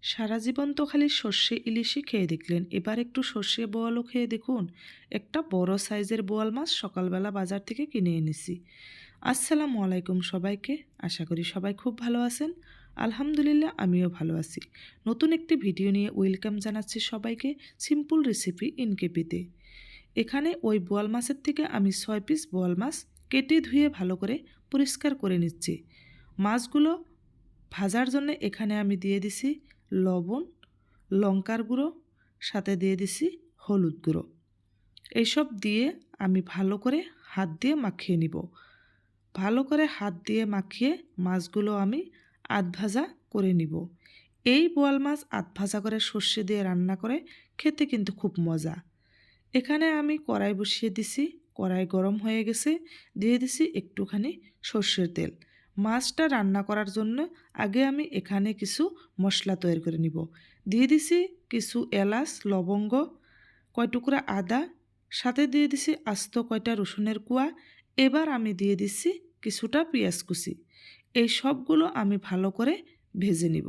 সারা জীবন তো খালি সর্ষে ইলিশই খেয়ে দেখলেন, এবার একটু সর্ষে বোয়ালও খেয়ে দেখুন। একটা বড় সাইজের বোয়াল মাছ সকালবেলা বাজার থেকে কিনে এনেছি। আসসালামু আলাইকুম সবাইকে। আশা করি সবাই খুব ভালো আছেন। আলহামদুলিল্লাহ, আমিও ভালো আছি। নতুন একটি ভিডিও নিয়ে ওয়েলকাম জানাচ্ছি সবাইকে সিম্পল রেসিপি ইনকেপিতে। এখানে ওই বোয়াল মাছের থেকে আমি 6 পিস বোয়াল মাছ কেটে ধুয়ে ভালো করে পরিষ্কার করে নিচ্ছি। মাছগুলো ভাজার জন্য এখানে আমি দিয়ে দিছি লবণ, লঙ্কার গুঁড়ো, সাথে দিয়ে দিছি হলুদ গুঁড়ো। এইসব দিয়ে আমি ভালো করে হাত দিয়ে মাখিয়ে নিব। ভালো করে হাত দিয়ে মাখিয়ে মাছগুলো আমি আধ ভাজা করে নিব। এই বোয়াল মাছ আধ ভাজা করে সর্ষে দিয়ে রান্না করে খেতে কিন্তু খুব মজা। এখানে আমি কড়াই বসিয়ে দিছি, কড়াই গরম হয়ে গেছে, দিয়ে দিছি একটুখানি সর্ষের তেল। মাছটা রান্না করার জন্য আগে আমি এখানে কিছু মশলা তৈরি করে নিব। দিয়ে দিছি কিছু এলাচ, লবঙ্গ, কয় টুকরা আদা, সাথে দিয়ে দিছি আস্ত কয়টা রসুনের কোয়া। এবার আমি দিয়ে দিছি কিছুটা পেঁয়াজ কুচি। এই সবগুলো আমি ভালো করে ভেজে নিব।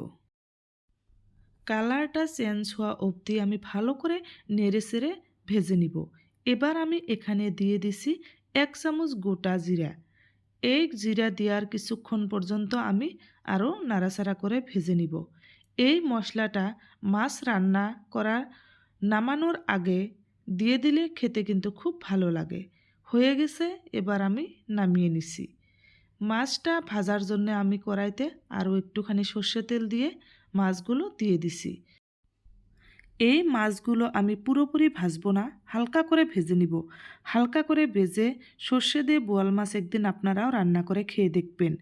কালারটা চেঞ্জ হওয়া অবধি আমি ভালো করে নেড়ে চেড়ে ভেজে নিব। এবার আমি এখানে দিয়ে দিছি 1 চামচ গোটা জিরা। এই জিরা দেওয়ার কিছুক্ষণ পর্যন্ত আমি আরও নাড়াচাড়া করে ভেজে নিব। এই মশলাটা মাছ রান্না করা নামানোর আগে দিয়ে দিলে খেতে কিন্তু খুব ভালো লাগে। হয়ে গেছে, এবার আমি নামিয়ে নিছি। মাছটা ভাজার জন্য আমি কড়াইতে আরও একটুখানি সর্ষে তেল দিয়ে মাছগুলো দিয়ে দিছি। এই মাছগুলো আমি পুরোপুরি ভাজবো না, হালকা করে ভেজে নিব। হালকা করে ভেজে সর্ষে দিয়ে বোয়াল মাছ একদিন আপনারাও রান্না করে খেয়ে দেখবেন।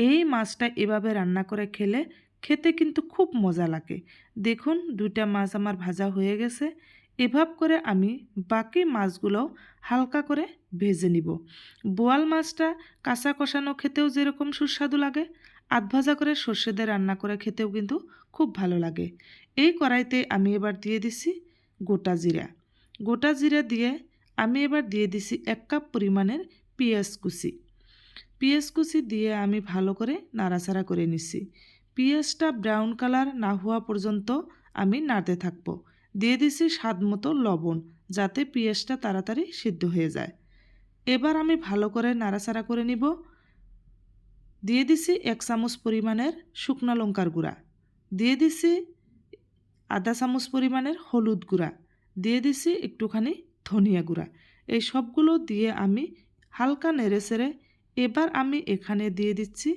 এই মাছটা এভাবে রান্না করে খেলে খেতে কিন্তু খুব মজা লাগে। দেখুন, 2টা মাছ আমার ভাজা হয়ে গেছে। এভাবে করে আমি বাকি মাছগুলো হালকা করে ভেজে নিব। বোয়াল মাছটা কাঁচা কষানো খেতেও যেরকম সুস্বাদু লাগে, আধ ভাজা করে সর্ষে দিয়ে রান্না করে খেতেও কিন্তু খুব ভালো লাগে। এই কড়াইতে আমি এবার দিয়ে দিছি গোটা জিরা। গোটা জিরা দিয়ে আমি এবার দিয়ে দিছি 1 কাপ পরিমাণের পেঁয়াজ কুচি। পেঁয়াজ কুচি দিয়ে আমি ভালো করে নাড়াচাড়া করে নিছি। পেঁয়াজটা ব্রাউন কালার না হওয়া পর্যন্ত আমি নাড়তে থাকবো। দিয়ে দিছি স্বাদ মতো লবণ, যাতে পেঁয়াজটা তাড়াতাড়ি সিদ্ধ হয়ে যায়। এবার আমি ভালো করে নাড়াচাড়া করে নিব। দিয়ে দিছি 1 চামচ পরিমাণের শুকনো লঙ্কার গুঁড়া। দিয়ে দিছি আধা চামচ পরিমাণের হলুদ গুঁড়া। দিয়ে দিছি একটুখানি ধনিয়া গুঁড়া। এই সবগুলো দিয়ে আমি হালকা নেড়ে চেড়ে এবার আমি এখানে দিয়ে দিচ্ছি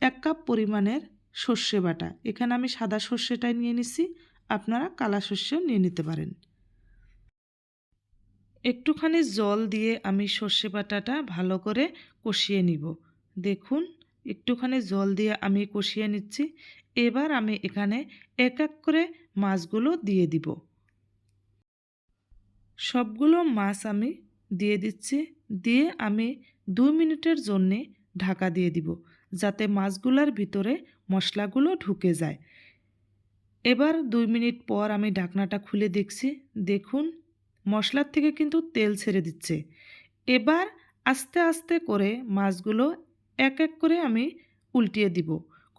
1 কাপ পরিমাণের সর্ষে বাটা। এখানে আমি সাদা সর্ষেটাই নিয়ে নিছি, আপনারা কালা সর্ষেও নিয়ে নিতে পারেন। একটুখানি জল দিয়ে আমি সর্ষে বাটাটা ভালো করে কষিয়ে নিব। দেখুন, একটুখানি জল দিয়ে আমি কষিয়ে নিচ্ছি। এবার আমি এখানে এক এক করে মাছগুলো দিয়ে দিব। সবগুলো মাছ আমি দিয়ে দিচ্ছি। দিয়ে আমি 2 মিনিটের জন্যে ঢাকা দিয়ে দিব, যাতে মাছগুলোর ভিতরে মশলাগুলো ঢুকে যায়। এবার 2 মিনিট পর আমি ঢাকনাটা খুলে দেখছি। দেখুন, মশলার থেকে কিন্তু তেল ছেড়ে দিচ্ছে। এবার আস্তে আস্তে করে মাছগুলো এক এক করে আমি উল্টিয়ে দিব।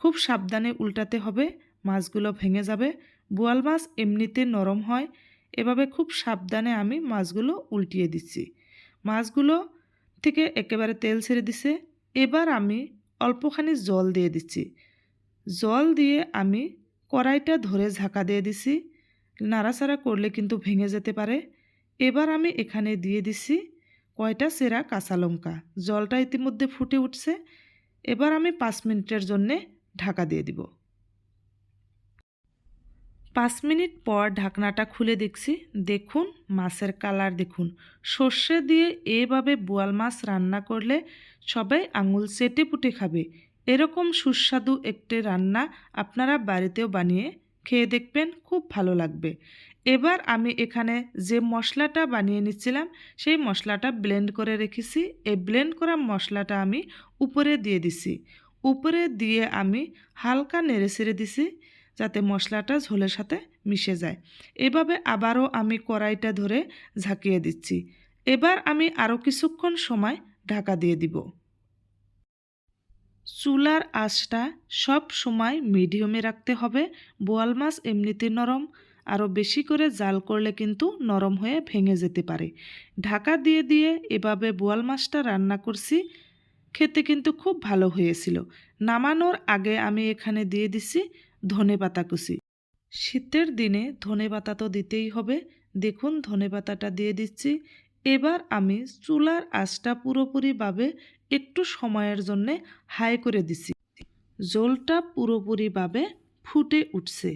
খুব সাবধানে উল্টাতে হবে, মাছগুলো ভেঙে যাবে। বোয়াল মাছ এমনিতে নরম হয়। এভাবে খুব সাবধানে আমি মাছগুলো উল্টিয়ে দিচ্ছি। মাছগুলো থেকে একেবারে তেল ছেড়ে দিছে। এবার আমি অল্পখানি জল দিয়ে দিচ্ছি। জল দিয়ে আমি কড়াইটা ধরে ঢাকা দিয়ে দিছি। নাড়াচাড়া করলে কিন্তু ভেঙে যেতে পারে। এবার আমি এখানে দিয়ে দিছি কয়টা চেরা কাঁচা লঙ্কা। জলটা ইতিমধ্যে ফুটে উঠছে। এবার আমি 5 মিনিটের জন্যে ঢাকা দিয়ে দিব। 5 মিনিট পর ঢাকনাটা খুলে দেখছি। দেখুন, মাছের কালার দেখুন। সর্ষে দিয়ে এভাবে বোয়াল মাছ রান্না করলে সবাই আঙুল চেটে পুটে খাবে। এরকম সুস্বাদু একটি রান্না আপনারা বাড়িতেও বানিয়ে খেয়ে দেখবেন, খুব ভালো লাগবে। এবার আমি এখানে যে মশলাটা বানিয়ে নিচ্ছিলাম সেই মশলাটা ব্লেন্ড করে রেখেছি। এই ব্লেন্ড করা মশলাটা আমি উপরে দিয়ে দিছি। উপরে দিয়ে আমি হালকা নেড়ে চেড়ে দিছি, যাতে মশলাটা ঝোলের সাথে মিশে যায়। এভাবে আবারও আমি কড়াইটা ধরে ঝাঁকিয়ে দিচ্ছি। এবার আমি আরও কিছুক্ষণ সময় ঢাকা দিয়ে দিব। চুলার আঁচটা সব সময় মিডিয়ামে রাখতে হবে। বোয়াল মাছ এমনিতে নরম, আরও বেশি করে জাল করলে কিন্তু নরম হয়ে ভেঙে যেতে পারে। ঢাকা দিয়ে দিয়ে এভাবে বোয়াল মাছটা রান্না করছি, খেতে কিন্তু খুব ভালো হয়েছিল। নামানোর আগে আমি এখানে দিয়ে দিছি ধনেপাতা কুচি। শীতের দিনে ধনেপাতা তো দিতেই হবে। দেখুন ধনেপাতাটা দিয়ে দিচ্ছি। এবার আমি চুলার আঁচটা পুরোপুরিভাবে একটু সময়ের জন্যে হাই করে দিছি। ঝোলটা পুরোপুরিভাবে ফুটে উঠছে।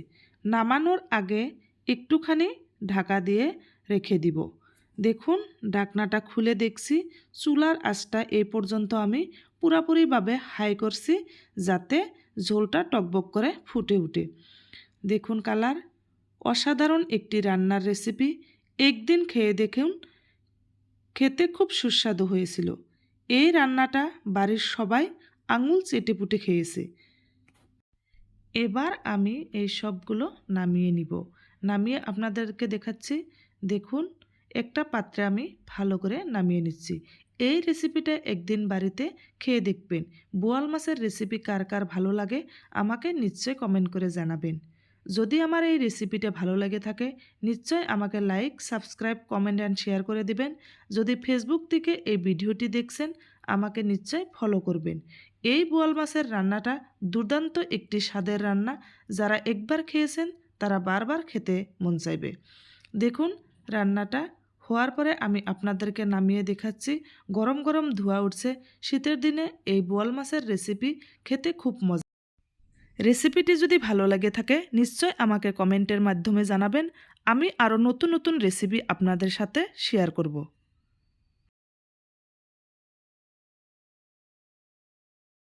নামানোর আগে একটুখানি ঢাকা দিয়ে রেখে দিব। দেখুন ঢাকনাটা খুলে দেখছি চুলার আঁচটা এই পর্যন্ত আমি পুরোপুরিভাবে হাই করছি, যাতে ঝোলটা টকবক করে ফুটে উঠে। দেখুন কালার, অসাধারণ একটি রান্নার রেসিপি। একদিন খেয়ে দেখুন, খেতে খুব সুস্বাদু হয়েছিল। এই রান্নাটা বাড়ির সবাই আঙুল চেটেপুটে খেয়েছে। এবার আমি এই সবগুলো নামিয়ে নিব। নামিয়ে আপনাদেরকে দেখাচ্ছি। দেখুন একটা পাত্রে আমি ভালো করে নামিয়ে নিচ্ছি। এই রেসিপিটা একদিন বাড়িতে খেয়ে দেখবেন। বোয়াল মাছের রেসিপি কার কার ভালো লাগে আমাকে নিশ্চয় কমেন্ট করে জানাবেন। যদি আমার এই রেসিপিটা ভালো লাগে থাকে নিশ্চয় আমাকে like, subscribe, comment and share করে দিবেন। যদি ফেসবুক থেকে এই ভিডিওটি দেখছেন আমাকে নিশ্চয় ফলো করবেন। এই বোয়াল মাছের রান্নাটা দুর্দান্ত একটি স্বাদের রান্না। যারা একবার খেয়েছেন তারা বারবার খেতে মন চাইবে। দেখুন রান্নাটা হওয়ার পরে আমি আপনাদেরকে নামিয়ে দেখাচ্ছি। গরম গরম ধোঁয়া উঠছে। শীতের দিনে এই বোয়াল মাছের রেসিপি খেতে খুব মজা। রেসিপিটি যদি ভালো লাগে থাকে নিশ্চয় আমাকে কমেন্টের মাধ্যমে জানাবেন। আমি আরও নতুন নতুন রেসিপি আপনাদের সাথে শেয়ার করব।